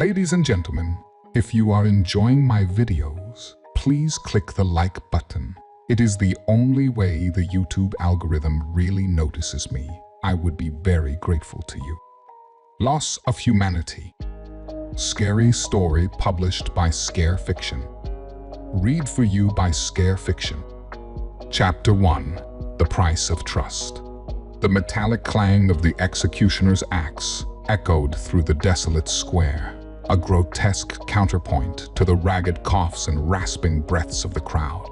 Ladies and gentlemen, if you are enjoying my videos, please click the like button. It is the only way the YouTube algorithm really notices me. I would be very grateful to you. Loss of Humanity. Scary story published by Scare Fiction. Read for you by Scare Fiction. Chapter 1. The Price of Trust. The metallic clang of the executioner's axe echoed through the desolate square, a grotesque counterpoint to the ragged coughs and rasping breaths of the crowd.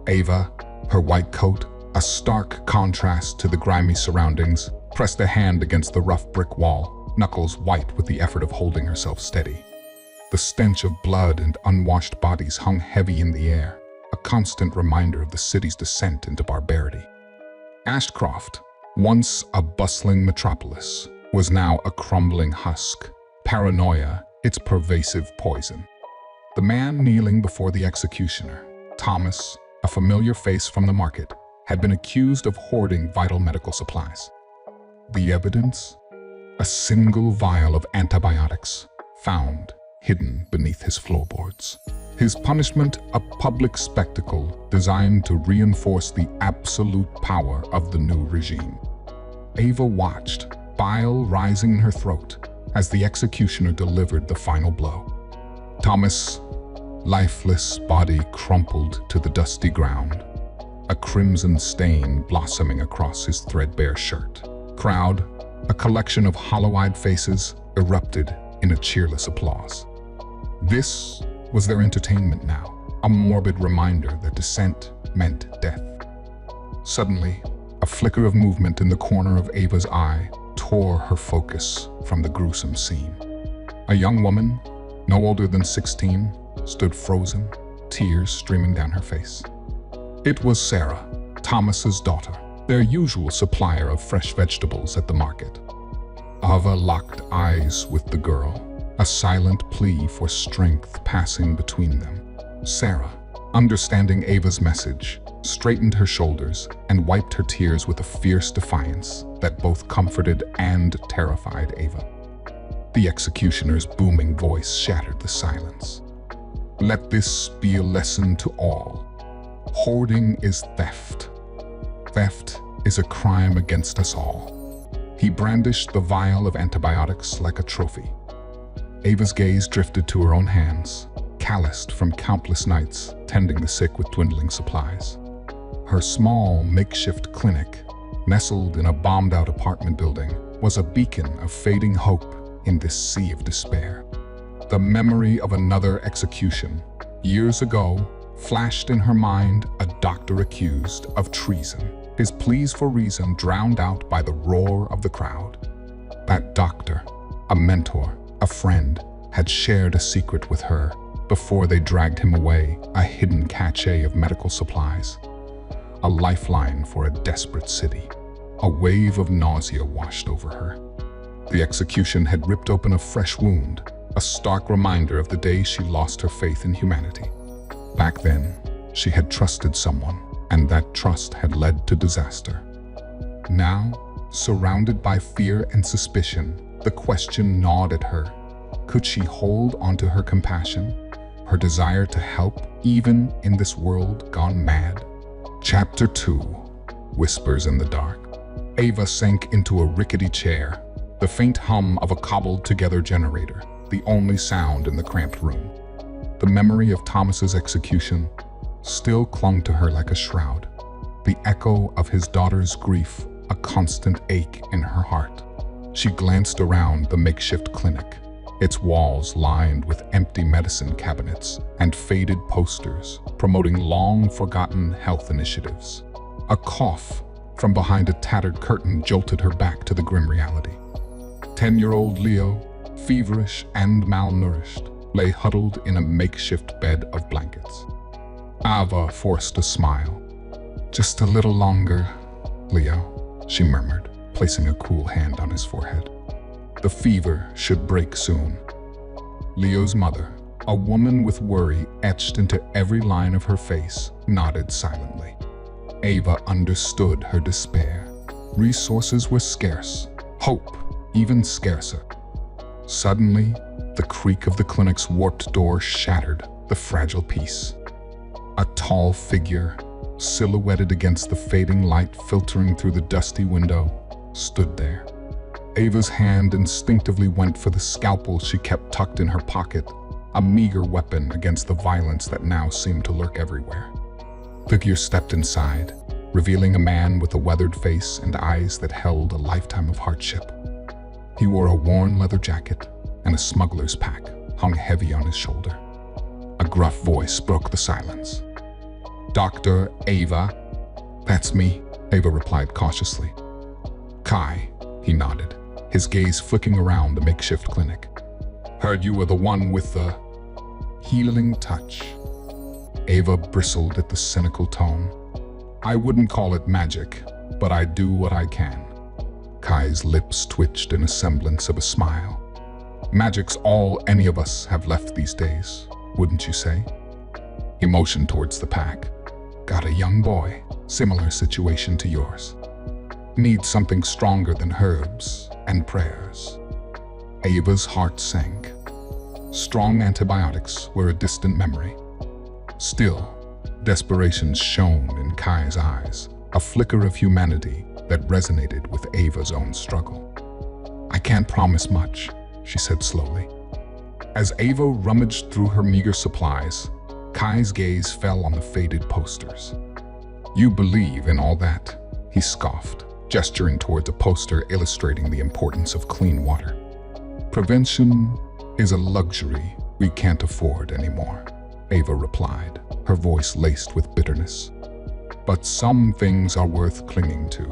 Ava, her white coat, a stark contrast to the grimy surroundings, pressed a hand against the rough brick wall, knuckles white with the effort of holding herself steady. The stench of blood and unwashed bodies hung heavy in the air, a constant reminder of the city's descent into barbarity. Ashcroft, once a bustling metropolis, was now a crumbling husk, paranoia its pervasive poison. The man kneeling before the executioner, Thomas, a familiar face from the market, had been accused of hoarding vital medical supplies. The evidence? A single vial of antibiotics, found hidden beneath his floorboards. His punishment, a public spectacle designed to reinforce the absolute power of the new regime. Ava watched, bile rising in her throat, as the executioner delivered the final blow. Thomas' lifeless body crumpled to the dusty ground, a crimson stain blossoming across his threadbare shirt. Crowd, a collection of hollow-eyed faces, erupted in a cheerless applause. This was their entertainment now, a morbid reminder that dissent meant death. Suddenly, a flicker of movement in the corner of Ava's eye tore her focus from the gruesome scene. A young woman, no older than 16, stood frozen, tears streaming down her face. It was Sarah, Thomas's daughter, their usual supplier of fresh vegetables at the market. Ava locked eyes with the girl, a silent plea for strength passing between them. Sarah, understanding Ava's message, straightened her shoulders and wiped her tears with a fierce defiance that both comforted and terrified Ava. The executioner's booming voice shattered the silence. Let this be a lesson to all. Hoarding is theft. Theft is a crime against us all. He brandished the vial of antibiotics like a trophy. Ava's gaze drifted to her own hands, calloused from countless nights tending the sick with dwindling supplies. Her small, makeshift clinic, nestled in a bombed-out apartment building, was a beacon of fading hope in this sea of despair. The memory of another execution, years ago, flashed in her mind, a doctor accused of treason, his pleas for reason drowned out by the roar of the crowd. That doctor, a mentor, a friend, had shared a secret with her before they dragged him away, a hidden cache of medical supplies. A lifeline for a desperate city. A wave of nausea washed over her. The execution had ripped open a fresh wound, a stark reminder of the day she lost her faith in humanity. Back then, she had trusted someone, and that trust had led to disaster. Now, surrounded by fear and suspicion, the question gnawed at her. Could she hold onto her compassion, her desire to help, even in this world gone mad? Chapter 2. Whispers in the Dark. Ava sank into a rickety chair, the faint hum of a cobbled-together generator, the only sound in the cramped room. The memory of Thomas's execution still clung to her like a shroud, the echo of his daughter's grief, a constant ache in her heart. She glanced around the makeshift clinic, its walls lined with empty medicine cabinets and faded posters promoting long-forgotten health initiatives. A cough from behind a tattered curtain jolted her back to the grim reality. 10-year-old Leo, feverish and malnourished, lay huddled in a makeshift bed of blankets. Ava forced a smile. Just a little longer, Leo, she murmured, placing a cool hand on his forehead. The fever should break soon. Leo's mother, a woman with worry etched into every line of her face, nodded silently. Ava understood her despair. Resources were scarce, hope even scarcer. Suddenly, The creak of the clinic's warped door shattered the fragile peace. A tall figure, silhouetted against the fading light filtering through the dusty window, stood there. Ava's hand instinctively went for the scalpel she kept tucked in her pocket, a meager weapon against the violence that now seemed to lurk everywhere. The figure stepped inside, revealing a man with a weathered face and eyes that held a lifetime of hardship. He wore a worn leather jacket, and a smuggler's pack hung heavy on his shoulder. A gruff voice broke the silence. "Dr. Ava?" "That's me," Ava replied cautiously. "Kai," he nodded, his gaze flicking around the makeshift clinic. "Heard you were the one with the healing touch." Ava bristled at the cynical tone. "I wouldn't call it magic, but I do what I can." Kai's lips twitched in a semblance of a smile. "Magic's all any of us have left these days, wouldn't you say?" He motioned towards the pack. "Got a young boy, similar situation to yours. Needs something stronger than herbs and prayers." Ava's heart sank. Strong antibiotics were a distant memory. Still, desperation shone in Kai's eyes, a flicker of humanity that resonated with Ava's own struggle. "I can't promise much," she said slowly. As Ava rummaged through her meager supplies, Kai's gaze fell on the faded posters. "You believe in all that?" he scoffed, gesturing towards a poster illustrating the importance of clean water. "Prevention is a luxury we can't afford anymore," Ava replied, her voice laced with bitterness. "But some things are worth clinging to,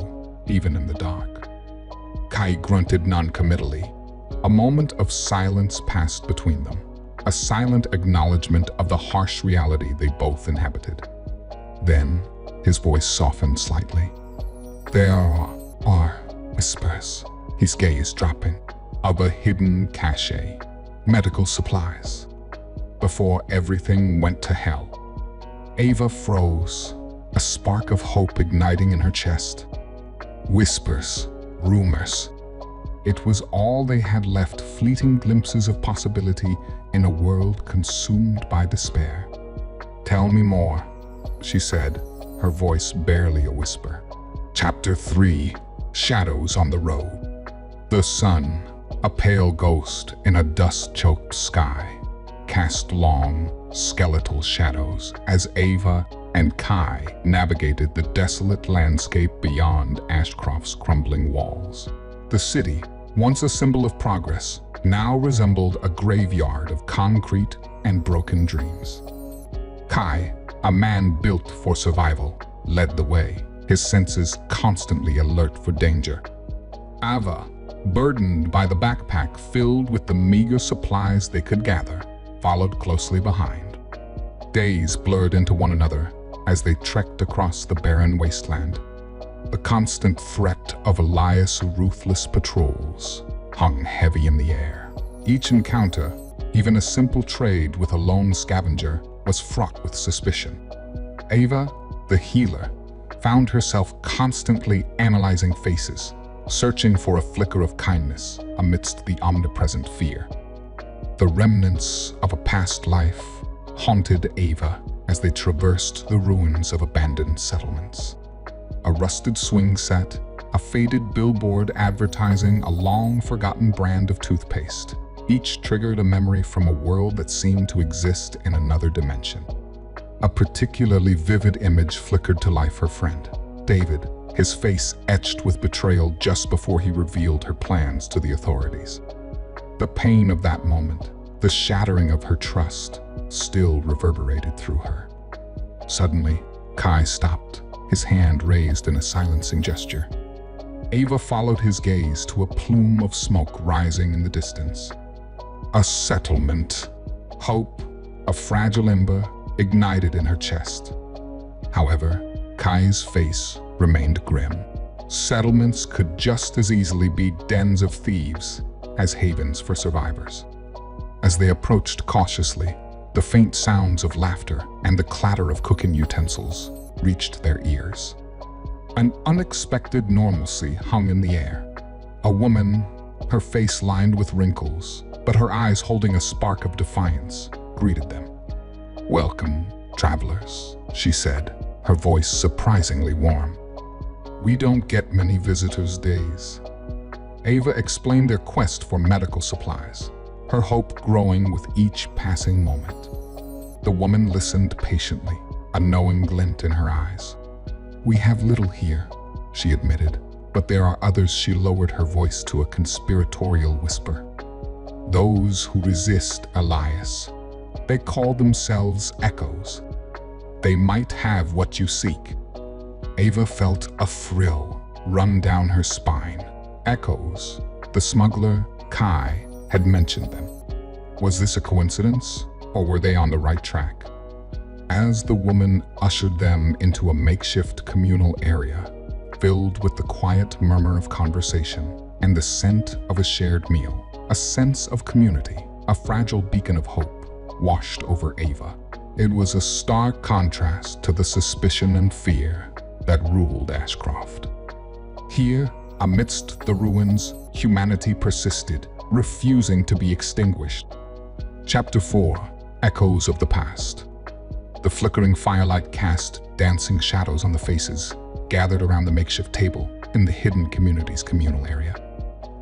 even in the dark." Kai grunted non-committally. A moment of silence passed between them, a silent acknowledgement of the harsh reality they both inhabited. Then, his voice softened slightly. "There are whispers," his gaze dropping, "of a hidden cache, medical supplies, before everything went to hell." Ava froze, a spark of hope igniting in her chest. Whispers, rumors. It was all they had left, fleeting glimpses of possibility in a world consumed by despair. "Tell me more," she said, her voice barely a whisper. Chapter 3: Shadows on the Road. The sun, a pale ghost in a dust-choked sky, cast long, skeletal shadows as Ava and Kai navigated the desolate landscape beyond Ashcroft's crumbling walls. The city, once a symbol of progress, now resembled a graveyard of concrete and broken dreams. Kai, a man built for survival, led the way, his senses constantly alert for danger. Ava, burdened by the backpack filled with the meager supplies they could gather, followed closely behind. Days blurred into one another as they trekked across the barren wasteland. The constant threat of Elias' ruthless patrols hung heavy in the air. Each encounter, even a simple trade with a lone scavenger, was fraught with suspicion. Ava, the healer, found herself constantly analyzing faces, searching for a flicker of kindness amidst the omnipresent fear. The remnants of a past life haunted Ava as they traversed the ruins of abandoned settlements. A rusted swing set, a faded billboard advertising a long-forgotten brand of toothpaste. Each triggered a memory from a world that seemed to exist in another dimension. A particularly vivid image flickered to life her friend, David, his face etched with betrayal just before he revealed her plans to the authorities. The pain of that moment, the shattering of her trust, still reverberated through her. Suddenly, Kai stopped, his hand raised in a silencing gesture. Ava followed his gaze to a plume of smoke rising in the distance. A settlement. Hope, a fragile ember, ignited in her chest. However, Kai's face remained grim. Settlements could just as easily be dens of thieves as havens for survivors. As they approached cautiously, the faint sounds of laughter and the clatter of cooking utensils reached their ears. An unexpected normalcy hung in the air. A woman, her face lined with wrinkles, but her eyes holding a spark of defiance, greeted them. "Welcome, travelers," she said, her voice surprisingly warm. "We don't get many visitors' days." Ava explained their quest for medical supplies, her hope growing with each passing moment. The woman listened patiently, a knowing glint in her eyes. "We have little here," she admitted, "but there are others." She lowered her voice to a conspiratorial whisper. "Those who resist Elias. They call themselves echoes. They might have what you seek." Ava felt a thrill run down her spine. Echoes. The smuggler, Kai, had mentioned them. Was this a coincidence, or were they on the right track? As the woman ushered them into a makeshift communal area, filled with the quiet murmur of conversation and the scent of a shared meal, a sense of community, a fragile beacon of hope, washed over Ava. It was a stark contrast to the suspicion and fear that ruled Ashcroft. Here, amidst the ruins, humanity persisted, refusing to be extinguished. Chapter 4: Echoes of the Past. The flickering firelight cast dancing shadows on the faces gathered around the makeshift table in the hidden community's communal area.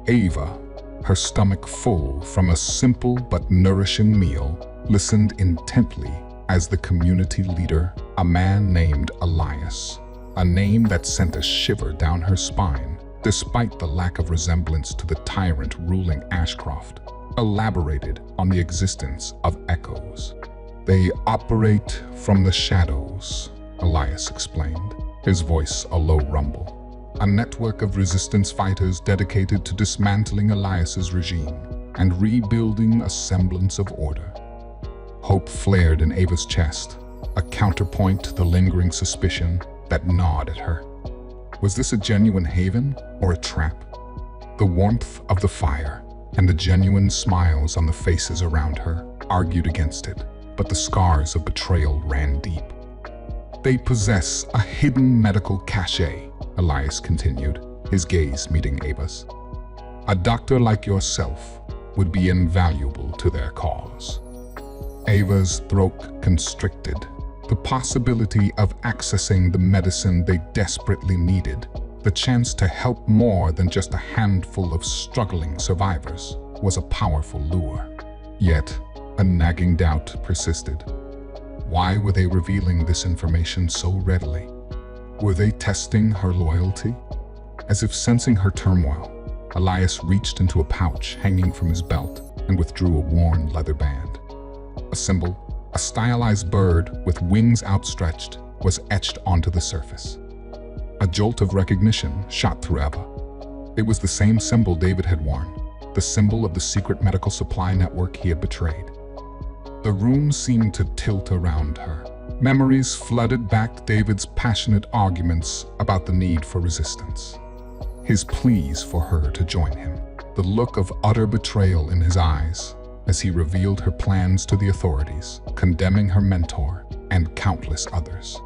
Ava, her stomach full from a simple but nourishing meal, listened intently as the community leader, a man named Elias, a name that sent a shiver down her spine, despite the lack of resemblance to the tyrant ruling Ashcroft, elaborated on the existence of echoes. "They operate from the shadows," Elias explained, his voice a low rumble. "A network of resistance fighters dedicated to dismantling Elias's regime and rebuilding a semblance of order." Hope flared in Ava's chest, a counterpoint to the lingering suspicion that gnawed at her. Was this a genuine haven or a trap? The warmth of the fire and the genuine smiles on the faces around her argued against it, but the scars of betrayal ran deep. "They possess a hidden medical cachet," Elias continued, his gaze meeting Ava's. "A doctor like yourself would be invaluable to their cause." Ava's throat constricted. The possibility of accessing the medicine they desperately needed, the chance to help more than just a handful of struggling survivors, was a powerful lure. Yet, a nagging doubt persisted. Why were they revealing this information so readily? Were they testing her loyalty? As if sensing her turmoil, Elias reached into a pouch hanging from his belt and withdrew a worn leather band. A symbol, a stylized bird with wings outstretched, was etched onto the surface. A jolt of recognition shot through Ava. It was the same symbol David had worn, the symbol of the secret medical supply network he had betrayed. The room seemed to tilt around her. Memories flooded back David's passionate arguments about the need for resistance. His pleas for her to join him. The look of utter betrayal in his eyes as he revealed her plans to the authorities, condemning her mentor and countless others.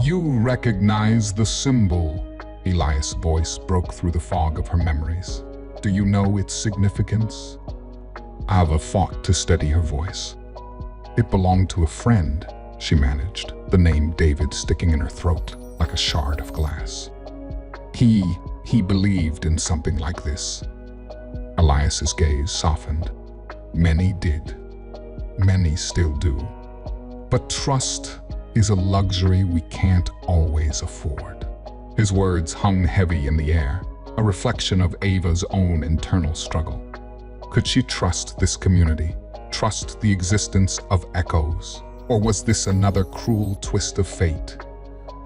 "You recognize the symbol," Elias' voice broke through the fog of her memories. "Do you know its significance?" Ava fought to steady her voice. "It belonged to a friend," she managed, the name David sticking in her throat like a shard of glass. He believed in something like this." Elias's gaze softened. "Many did. Many still do. But trust is a luxury we can't always afford." His words hung heavy in the air, a reflection of Ava's own internal struggle. Could she trust this community, trust the existence of echoes? Or was this another cruel twist of fate,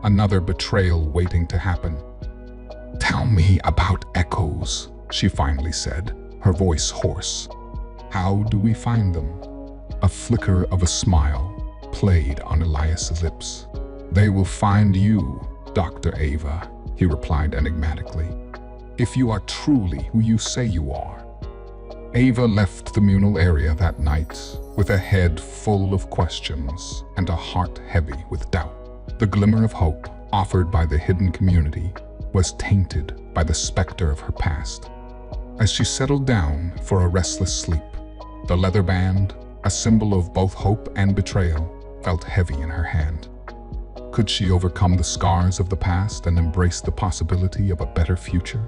another betrayal waiting to happen? "Tell me about echoes," she finally said, her voice hoarse. "How do we find them?" A flicker of a smile played on Elias' lips. "They will find you, Dr. Ava," he replied enigmatically, "if you are truly who you say you are." Ava left the communal area that night with a head full of questions and a heart heavy with doubt. The glimmer of hope offered by the hidden community was tainted by the specter of her past. as she settled down for a restless sleep. The leather band, a symbol of both hope and betrayal, felt heavy in her hand. Could she overcome the scars of the past and embrace the possibility of a better future?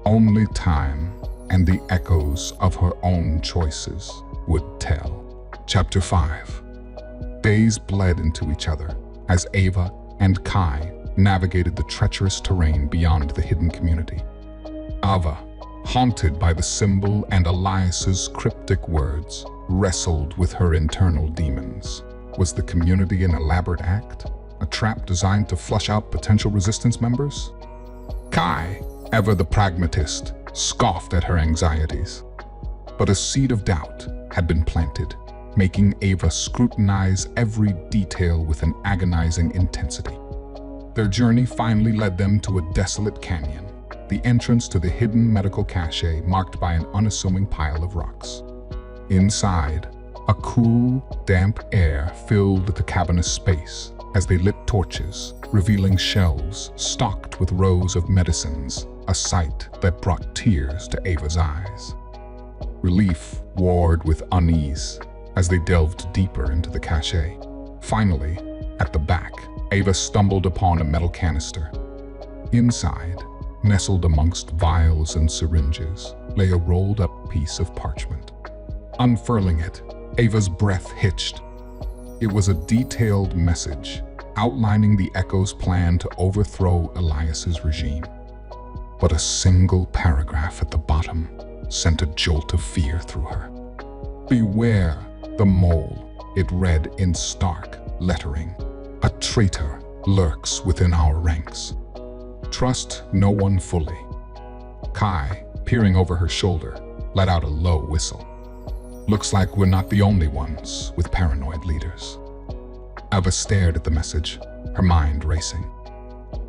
Only time and the echoes of her own choices would tell. Chapter 5. Days bled into each other as Ava and Kai navigated the treacherous terrain beyond the hidden community. Ava, haunted by the symbol and Elias's cryptic words, wrestled with her internal demons. Was the community an elaborate act? A trap designed to flush out potential resistance members? Kai, ever the pragmatist, scoffed at her anxieties. But a seed of doubt had been planted, making Ava scrutinize every detail with an agonizing intensity. Their journey finally led them to a desolate canyon, the entrance to the hidden medical cache marked by an unassuming pile of rocks. Inside, a cool, damp air filled the cavernous space as they lit torches, revealing shelves stocked with rows of medicines, a sight that brought tears to Ava's eyes. Relief warred with unease as they delved deeper into the cache. Finally, at the back, Ava stumbled upon a metal canister. Inside, nestled amongst vials and syringes, lay a rolled-up piece of parchment. Unfurling it, Ava's breath hitched. It was a detailed message outlining the Echo's plan to overthrow Elias's regime. But a single paragraph at the bottom sent a jolt of fear through her. "Beware the mole," it read in stark lettering. "A traitor lurks within our ranks. Trust no one fully." Kai, peering over her shoulder, let out a low whistle. "Looks like we're not the only ones with paranoid leaders." Ava stared at the message, her mind racing.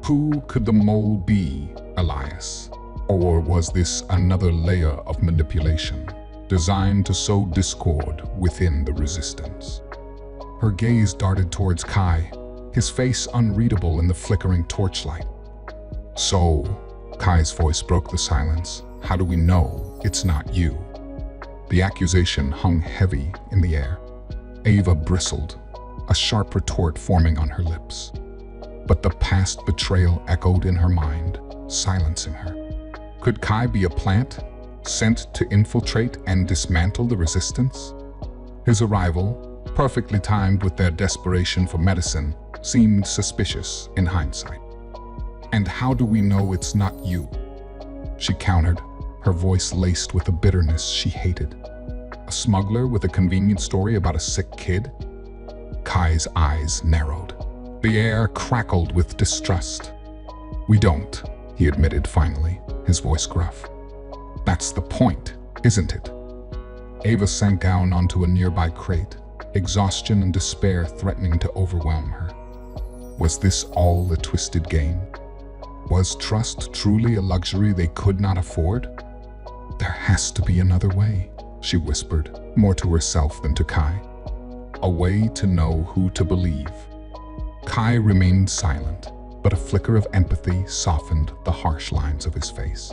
Who could the mole be, Elias? Or was this another layer of manipulation, designed to sow discord within the resistance? Her gaze darted towards Kai, his face unreadable in the flickering torchlight. "So," Kai's voice broke the silence, "how do we know it's not you?" The accusation hung heavy in the air. Ava bristled, a sharp retort forming on her lips. But the past betrayal echoed in her mind, silencing her. Could Kai be a plant, sent to infiltrate and dismantle the resistance? His arrival, perfectly timed with their desperation for medicine, seemed suspicious in hindsight. "And how do we know it's not you?" she countered, her voice laced with a bitterness she hated. "A smuggler with a convenient story about a sick kid?" Kai's eyes narrowed. The air crackled with distrust. "We don't," he admitted finally, his voice gruff. "That's the point, isn't it?" Ava sank down onto a nearby crate, exhaustion and despair threatening to overwhelm her. Was this all a twisted game? Was trust truly a luxury they could not afford? "There has to be another way," she whispered, more to herself than to Kai. "A way to know who to believe." Kai remained silent, but a flicker of empathy softened the harsh lines of his face.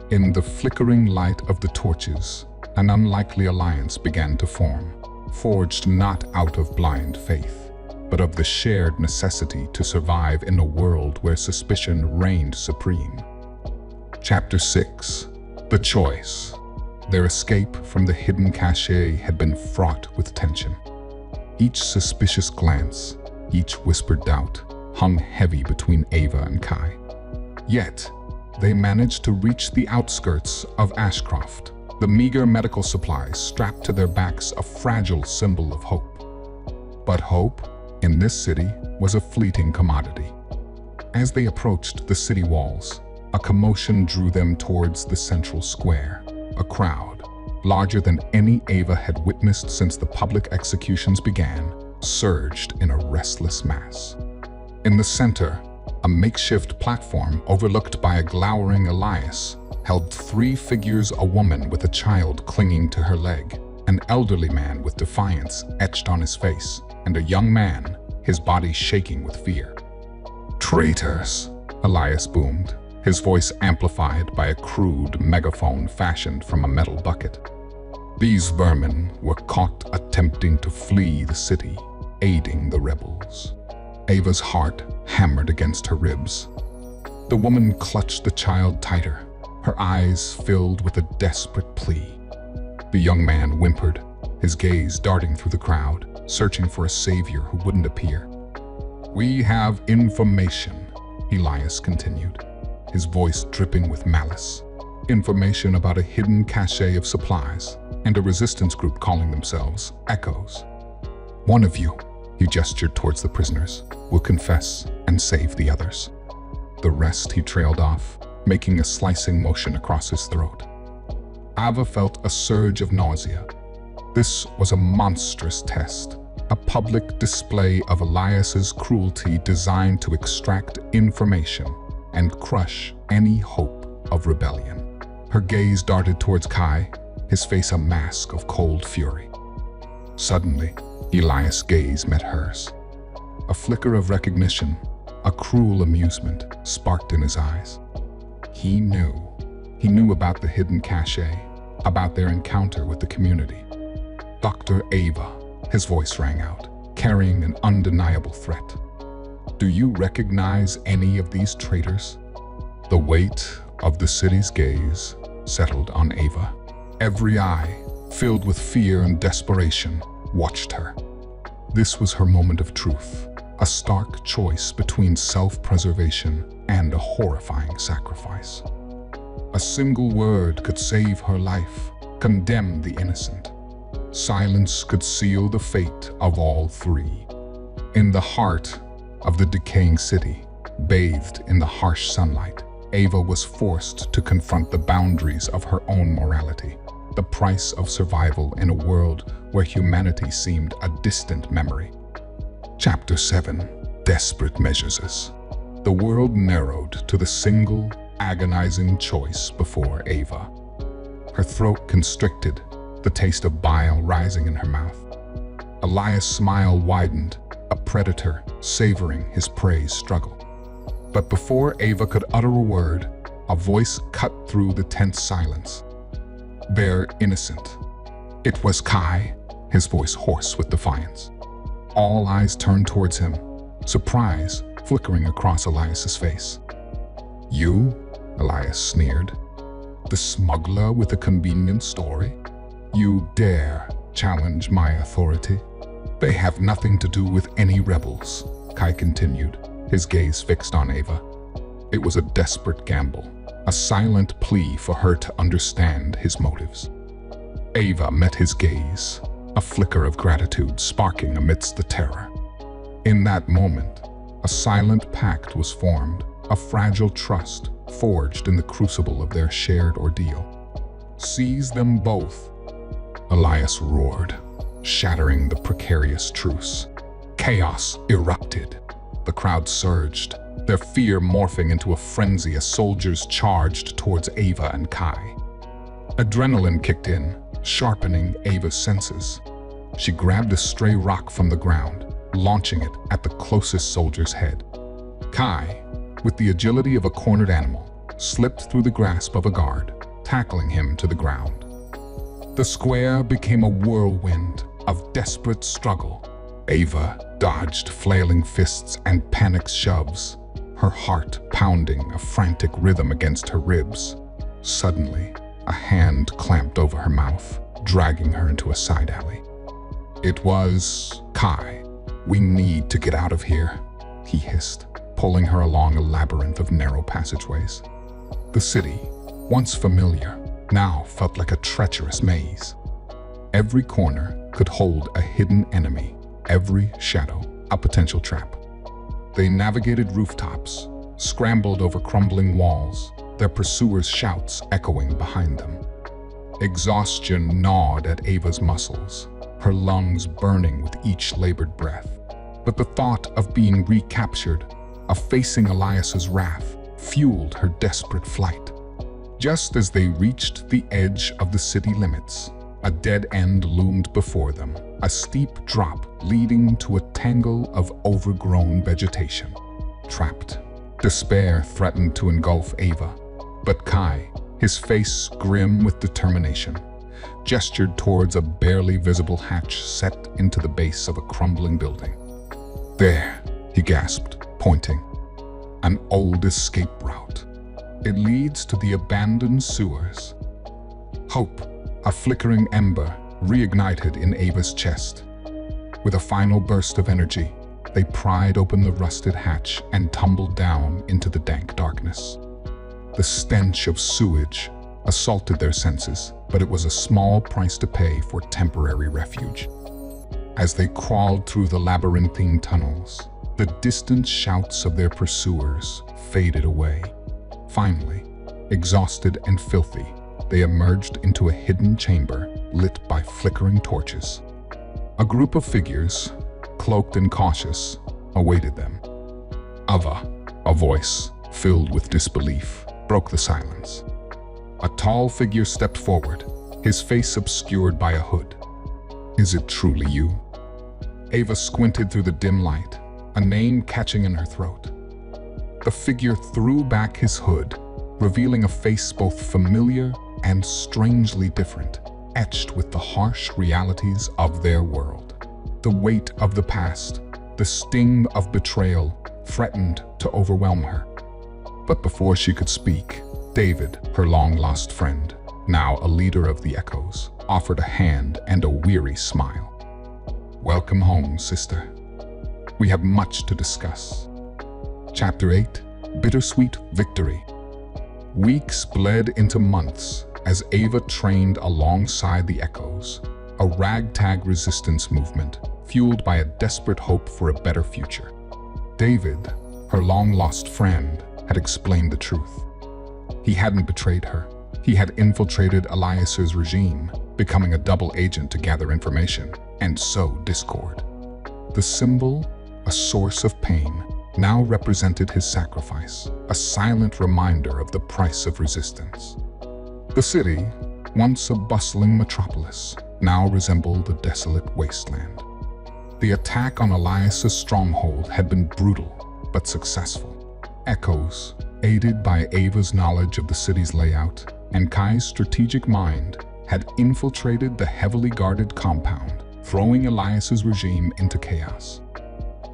In the flickering light of the torches, an unlikely alliance began to form, forged not out of blind faith, but of the shared necessity to survive in a world where suspicion reigned supreme. Chapter 6. The Choice. Their escape from the hidden cache had been fraught with tension. Each suspicious glance, each whispered doubt, hung heavy between Ava and Kai. Yet, they managed to reach the outskirts of Ashcroft, the meager medical supplies strapped to their backs a fragile symbol of hope. But hope, in this city, was a fleeting commodity. As they approached the city walls, a commotion drew them towards the central square. A crowd, larger than any Ava had witnessed since the public executions began, surged in a restless mass. In the center, a makeshift platform overlooked by a glowering Elias held three figures: a woman with a child clinging to her leg, an elderly man with defiance etched on his face, and a young man, his body shaking with fear. "Traitors," Elias boomed, his voice amplified by a crude megaphone fashioned from a metal bucket. These vermin were caught attempting to flee the city, aiding the rebels. Ava's heart hammered against her ribs. The woman clutched the child tighter, her eyes filled with a desperate plea. The young man whimpered, his gaze darting through the crowd, searching for a savior who wouldn't appear. "We have information," Elias continued, his voice dripping with malice. "Information about a hidden cache of supplies and a resistance group calling themselves Echoes. One of you," he gestured towards the prisoners, "will confess and save the others. The rest," he trailed off, making a slicing motion across his throat. Ava felt a surge of nausea. This was a monstrous test, a public display of Elias's cruelty designed to extract information and crush any hope of rebellion. Her gaze darted towards Kai, his face a mask of cold fury. Suddenly, Elias' gaze met hers. A flicker of recognition, a cruel amusement, sparked in his eyes. He knew about the hidden cache, about their encounter with the community. "Dr. Ava," his voice rang out, carrying an undeniable threat. "Do you recognize any of these traitors?" The weight of the city's gaze settled on Ava. Every eye, filled with fear and desperation, watched her. This was her moment of truth, a stark choice between self-preservation and a horrifying sacrifice. A single word could save her life, condemn the innocent. Silence could seal the fate of all three. In the heart of the decaying city, bathed in the harsh sunlight, Ava was forced to confront the boundaries of her own morality, the price of survival in a world where humanity seemed a distant memory. Chapter 7. Desperate Measures. The world narrowed to the single, agonizing choice before Ava. Her throat constricted, the taste of bile rising in her mouth. Elias' smile widened, a predator savoring his prey's struggle. But before Ava could utter a word, a voice cut through the tense silence. "They're innocent." It was Kai, his voice hoarse with defiance. All eyes turned towards him, surprise flickering across Elias' face. "You?" Elias sneered. "The smuggler with a convenient story? You dare challenge my authority?" "They have nothing to do with any rebels," Kai continued, his gaze fixed on Ava. It was a desperate gamble, a silent plea for her to understand his motives. Ava met his gaze, a flicker of gratitude sparking amidst the terror. In that moment, a silent pact was formed, a fragile trust forged in the crucible of their shared ordeal. "Seize them both," Elias roared, shattering the precarious truce. Chaos erupted. The crowd surged, their fear morphing into a frenzy as soldiers charged towards Ava and Kai. Adrenaline kicked in, sharpening Ava's senses. She grabbed a stray rock from the ground, launching it at the closest soldier's head. Kai, with the agility of a cornered animal, slipped through the grasp of a guard, tackling him to the ground. The square became a whirlwind of desperate struggle. Ava dodged flailing fists and panicked shoves, her heart pounding a frantic rhythm against her ribs. Suddenly, a hand clamped over her mouth, dragging her into a side alley. It was Kai. "We need to get out of here," he hissed, pulling her along a labyrinth of narrow passageways. The city, once familiar, now felt like a treacherous maze. Every corner could hold a hidden enemy, every shadow a potential trap. They navigated rooftops, scrambled over crumbling walls, their pursuers' shouts echoing behind them. Exhaustion gnawed at Ava's muscles, her lungs burning with each labored breath. But the thought of being recaptured, of facing Elias's wrath, fueled her desperate flight. Just as they reached the edge of the city limits, a dead end loomed before them, a steep drop leading to a tangle of overgrown vegetation. Trapped, Despair threatened to engulf Ava, but Kai, his face grim with determination, gestured towards a barely visible hatch set into the base of a crumbling building. "There," he gasped, pointing. "An old escape route. It leads to the abandoned sewers." Hope, a flickering ember, reignited in Ava's chest. With a final burst of energy, they pried open the rusted hatch and tumbled down into the dank darkness. The stench of sewage assaulted their senses, but it was a small price to pay for temporary refuge. As they crawled through the labyrinthine tunnels, the distant shouts of their pursuers faded away. Finally, exhausted and filthy, they emerged into a hidden chamber lit by flickering torches. A group of figures, cloaked and cautious, awaited them. "Ava," a voice filled with disbelief, broke the silence. A tall figure stepped forward, his face obscured by a hood. "Is it truly you?" Ava squinted through the dim light, a name catching in her throat. The figure threw back his hood, revealing a face both familiar and strangely different, etched with the harsh realities of their world. The weight of the past, the sting of betrayal, threatened to overwhelm her. But before she could speak, David, her long-lost friend, now a leader of the Echoes, offered a hand and a weary smile. "Welcome home, sister. We have much to discuss." Chapter 8, Bittersweet Victory. Weeks bled into months as Ava trained alongside the Echoes, a ragtag resistance movement fueled by a desperate hope for a better future. David, her long-lost friend, had explained the truth. He hadn't betrayed her. He had infiltrated Elias's regime, becoming a double agent to gather information and sow discord. The symbol, a source of pain, now represented his sacrifice, a silent reminder of the price of resistance. The city, once a bustling metropolis, now resembled a desolate wasteland. The attack on Elias's stronghold had been brutal but successful. Echoes, aided by Ava's knowledge of the city's layout and Kai's strategic mind, had infiltrated the heavily guarded compound, throwing Elias's regime into chaos.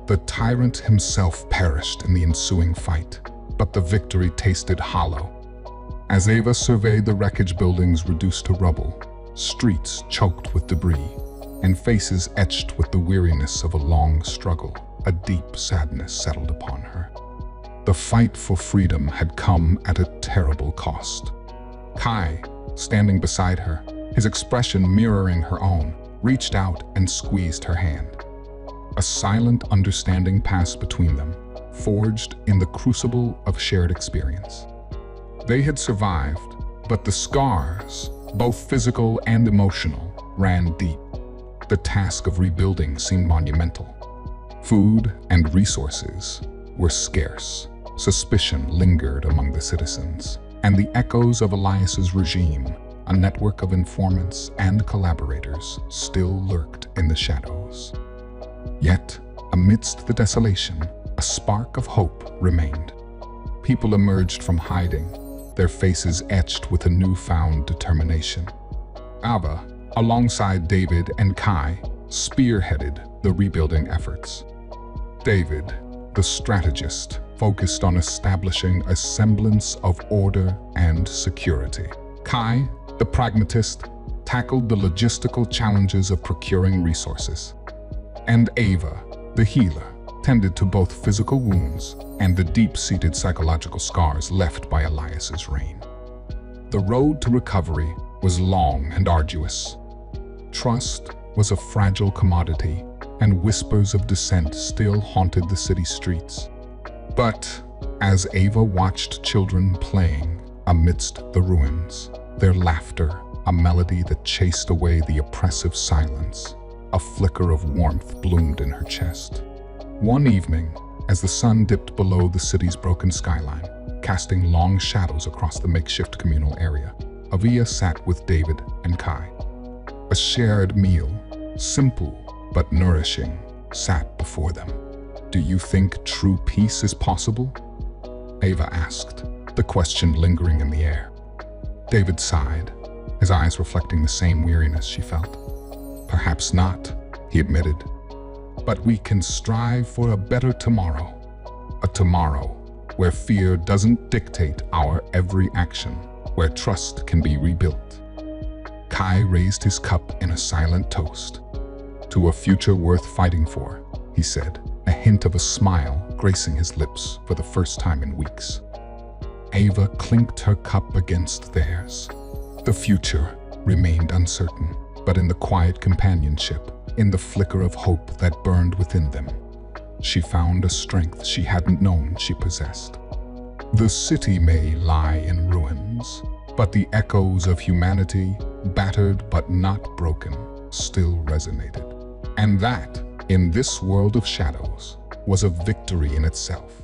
The tyrant himself perished in the ensuing fight, but the victory tasted hollow. As Ava surveyed the wreckage buildings reduced to rubble, streets choked with debris, and faces etched with the weariness of a long struggle, a deep sadness settled upon her. The fight for freedom had come at a terrible cost. Kai, standing beside her, his expression mirroring her own, reached out and squeezed her hand. A silent understanding passed between them, forged in the crucible of shared experience. They had survived, but the scars, both physical and emotional, ran deep. The task of rebuilding seemed monumental. Food and resources were scarce. Suspicion lingered among the citizens, and the echoes of Elias's regime, a network of informants and collaborators, still lurked in the shadows. Yet, amidst the desolation, a spark of hope remained. People emerged from hiding, their faces etched with a newfound determination. Ava, alongside David and Kai, spearheaded the rebuilding efforts. David, the strategist, focused on establishing a semblance of order and security. Kai, the pragmatist, tackled the logistical challenges of procuring resources. And Ava, the healer, tended to both physical wounds and the deep-seated psychological scars left by Elias's reign. The road to recovery was long and arduous. Trust was a fragile commodity, and whispers of dissent still haunted the city streets. But as Ava watched children playing amidst the ruins, their laughter, a melody that chased away the oppressive silence, a flicker of warmth bloomed in her chest. One evening, as the sun dipped below the city's broken skyline, casting long shadows across the makeshift communal area, Ava sat with David and Kai. A shared meal, simple but nourishing, sat before them. "Do you think true peace is possible?" Ava asked, the question lingering in the air. David sighed, his eyes reflecting the same weariness she felt. Perhaps not, he admitted. But we can strive for a better tomorrow. A tomorrow where fear doesn't dictate our every action, where trust can be rebuilt. Kai raised his cup in a silent toast. To a future worth fighting for, he said, a hint of a smile gracing his lips for the first time in weeks. Ava clinked her cup against theirs. The future remained uncertain, but in the quiet companionship, in the flicker of hope that burned within them, she found a strength she hadn't known she possessed. The city may lie in ruins, but the echoes of humanity, battered but not broken, still resonated. And that, in this world of shadows, was a victory in itself.